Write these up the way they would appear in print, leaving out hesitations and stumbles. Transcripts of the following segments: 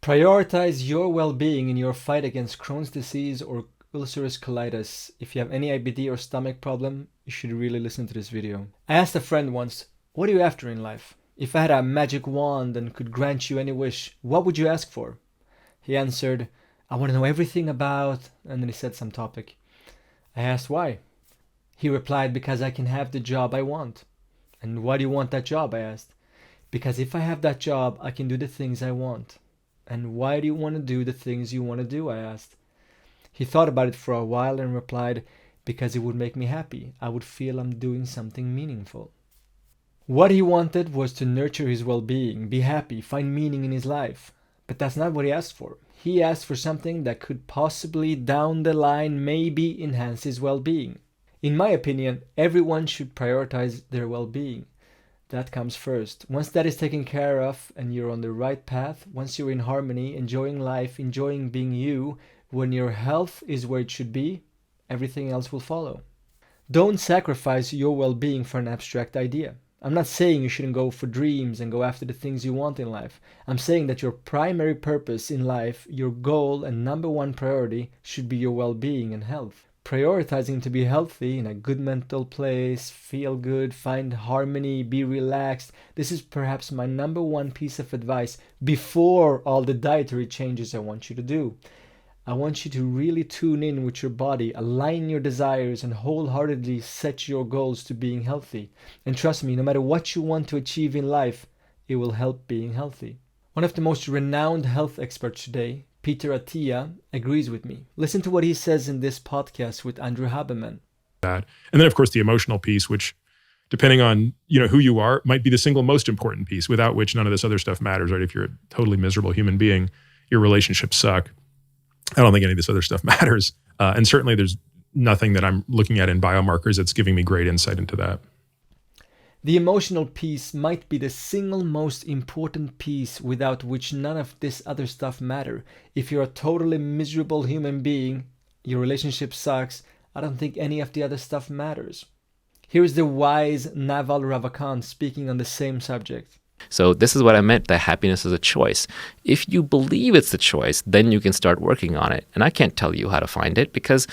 Prioritize your well-being in your fight against Crohn's disease or ulcerative colitis. If you have any IBD or stomach problem, you should really listen to this video. I asked a friend once, what are you after in life? If I had a magic wand and could grant you any wish, what would you ask for? He answered, I want to know everything about, and then he said some topic. I asked why. He replied, because I can have the job I want. And why do you want that job? I asked. Because if I have that job, I can do the things I want. And why do you want to do the things you want to do? I asked. He thought about it for a while and replied, because it would make me happy. I would feel I'm doing something meaningful. What he wanted was to nurture his well-being, be happy, find meaning in his life. But that's not what he asked for. He asked for something that could possibly, down the line, maybe enhance his well-being. In my opinion, everyone should prioritize their well-being. That comes first. Once that is taken care of and you're on the right path, once you're in harmony, enjoying life, enjoying being you, when your health is where it should be, everything else will follow. Don't sacrifice your well-being for an abstract idea. I'm not saying you shouldn't go for dreams and go after the things you want in life. I'm saying that your primary purpose in life, your goal and number one priority should be your well-being and health. Prioritizing to be healthy, in a good mental place, feel good, find harmony, be relaxed. This is perhaps my number one piece of advice before all the dietary changes I want you to do. I want you to really tune in with your body, align your desires, and wholeheartedly set your goals to being healthy. And trust me, no matter what you want to achieve in life, it will help being healthy. One of the most renowned health experts today, Peter Attia, agrees with me. Listen to what he says in this podcast with Andrew Haberman. And then, of course, the emotional piece, which, depending on who you are, might be the single most important piece, without which none of this other stuff matters, right? If you're a totally miserable human being, your relationships suck. I don't think any of this other stuff matters. And certainly there's nothing that I'm looking at in biomarkers that's giving me great insight into that. The emotional piece might be the single most important piece without which none of this other stuff matter. If you're a totally miserable human being, your relationship sucks, I don't think any of the other stuff matters. Here's the wise Naval Ravikant speaking on the same subject. So this is what I meant, that happiness is a choice. If you believe it's a choice, then you can start working on it. And I can't tell you how to find it because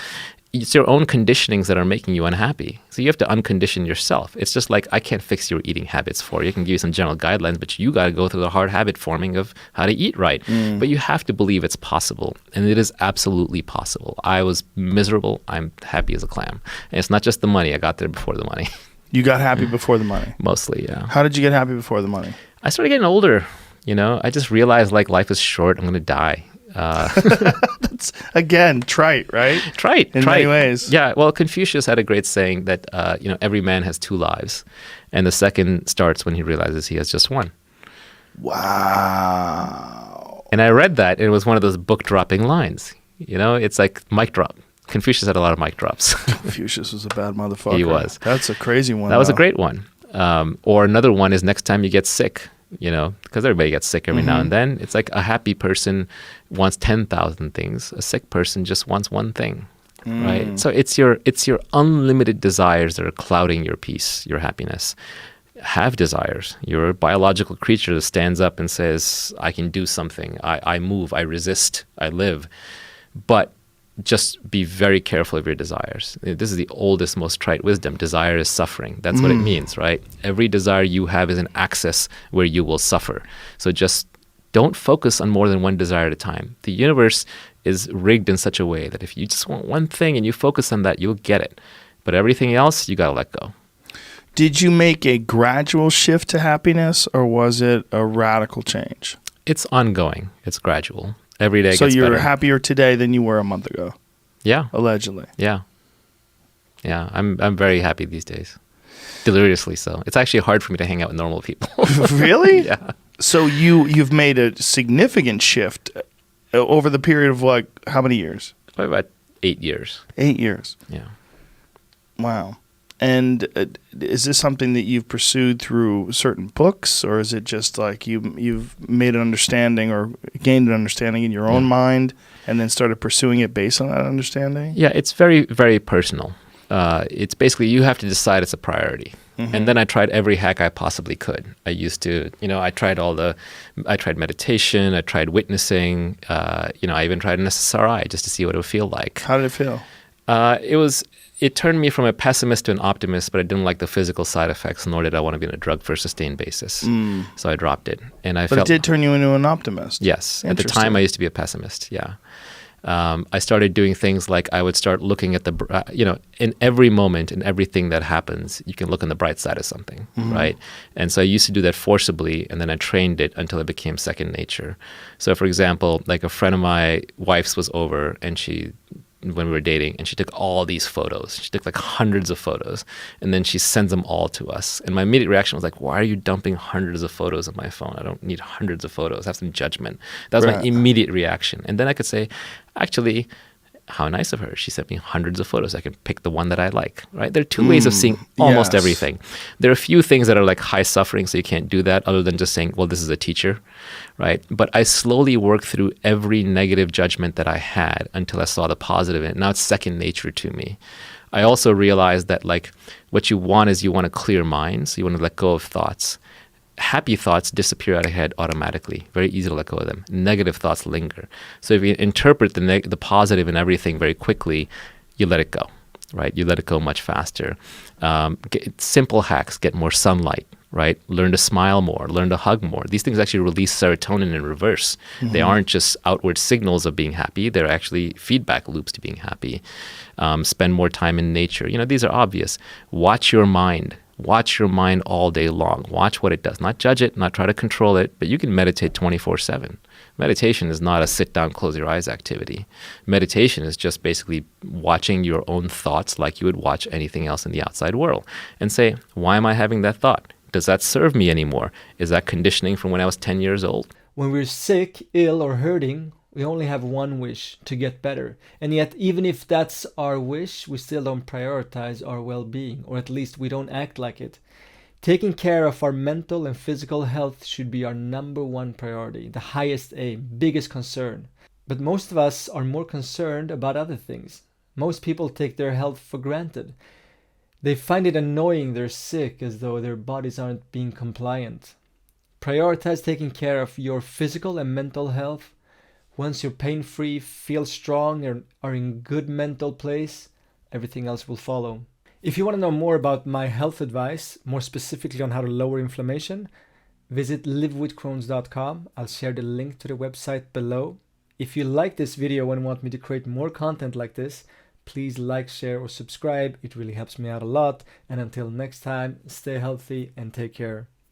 it's your own conditionings that are making you unhappy. So you have to uncondition yourself. It's just like I can't fix your eating habits for you. I can give you some general guidelines, but you got to go through the hard habit forming of how to eat right. But you have to believe it's possible. And it is absolutely possible. I was miserable. I'm happy as a clam. And it's not just the money. I got there before the money. You got happy before the money? Mostly, yeah. How did you get happy before the money? I started getting older. I just realized life is short. I'm going to die. That's, again, trite, right? Trite. In many ways. Yeah. Well, Confucius had a great saying that, every man has two lives. And the second starts when he realizes he has just one. Wow. And I read that. And it was one of those book dropping lines. It's like mic drop. Confucius had a lot of mic drops. Confucius was a bad motherfucker. He was. That's a crazy one. That was a great one. Or another one is next time you get sick, because everybody gets sick every now and then. It's like a happy person wants 10,000 things. A sick person just wants one thing, right? So it's your unlimited desires that are clouding your peace, your happiness. Have desires. You're a biological creature that stands up and says, I can do something. I move, I resist, I live. But just be very careful of your desires. This is the oldest, most trite wisdom. Desire is suffering. That's what it means, right? Every desire you have is an access where you will suffer. So just don't focus on more than one desire at a time. The universe is rigged in such a way that if you just want one thing and you focus on that, you'll get it. But everything else, you got to let go. Did you make a gradual shift to happiness, or was it a radical change? It's ongoing. It's gradual. Every day gets better. So you're happier today than you were a month ago? Yeah. Allegedly. Yeah. Yeah, I'm very happy these days. Deliriously so. It's actually hard for me to hang out with normal people. Really? Yeah. So you've made a significant shift over the period of how many years? Probably about 8 years. 8 years. Yeah. Wow. And is this something that you've pursued through certain books, or is it just like you've made an understanding or gained an understanding in your own mind and then started pursuing it based on that understanding? Yeah, it's very, very personal. it's basically you have to decide it's a priority. And then I tried every hack I possibly could. I used to, I tried meditation, I tried witnessing, I even tried an SSRI just to see what it would feel like. How did it feel? It turned me from a pessimist to an optimist, but I didn't like the physical side effects, nor did I want to be on a drug for a sustained basis. So I dropped it. And But it did turn you into an optimist. Yes. At the time, I used to be a pessimist. Yeah. I started doing things like I would start looking at in every moment, in everything that happens, you can look on the bright side of something, right? And so I used to do that forcibly, and then I trained it until it became second nature. So, for example, like a friend of my wife's was over, and when we were dating, and she took all these photos. She took like hundreds of photos, and then she sends them all to us. And my immediate reaction was like, why are you dumping hundreds of photos on my phone? I don't need hundreds of photos. Have some judgment. That was my immediate reaction. And then I could say, actually, how nice of her. She sent me hundreds of photos. I can pick the one that I like, right? There are two ways of seeing almost everything. There are a few things that are like high suffering, so you can't do that other than just saying, well, this is a teacher, right? But I slowly worked through every negative judgment that I had until I saw the positive in it. Now it's second nature to me. I also realized that like what you want is you want a clear mind, so you want to let go of thoughts. Happy thoughts disappear out of your head automatically. Very easy to let go of them. Negative thoughts linger. So if you interpret the positive in everything very quickly, you let it go, right? You let it go much faster. Simple hacks: get more sunlight, right? Learn to smile more. Learn to hug more. These things actually release serotonin in reverse. They aren't just outward signals of being happy. They're actually feedback loops to being happy. Spend more time in nature. These are obvious. Watch your mind. Watch your mind all day long. Watch what it does. Not judge it, not try to control it, but you can meditate 24/7. Meditation is not a sit down, close your eyes activity. Meditation is just basically watching your own thoughts like you would watch anything else in the outside world and say, why am I having that thought? Does that serve me anymore? Is that conditioning from when I was 10 years old? When we're sick, ill, or hurting, we only have one wish: to get better. And yet, even if that's our wish, we still don't prioritize our well-being, or at least we don't act like it. Taking care of our mental and physical health should be our number one priority, the highest aim, biggest concern. But most of us are more concerned about other things. Most people take their health for granted. They find it annoying they're sick, as though their bodies aren't being compliant. Prioritize taking care of your physical and mental health. Once you're pain-free, feel strong, and are in good mental place, everything else will follow. If you want to know more about my health advice, more specifically on how to lower inflammation, visit livewithcrohns.com. I'll share the link to the website below. If you like this video and want me to create more content like this, please like, share, or subscribe. It really helps me out a lot. And until next time, stay healthy and take care.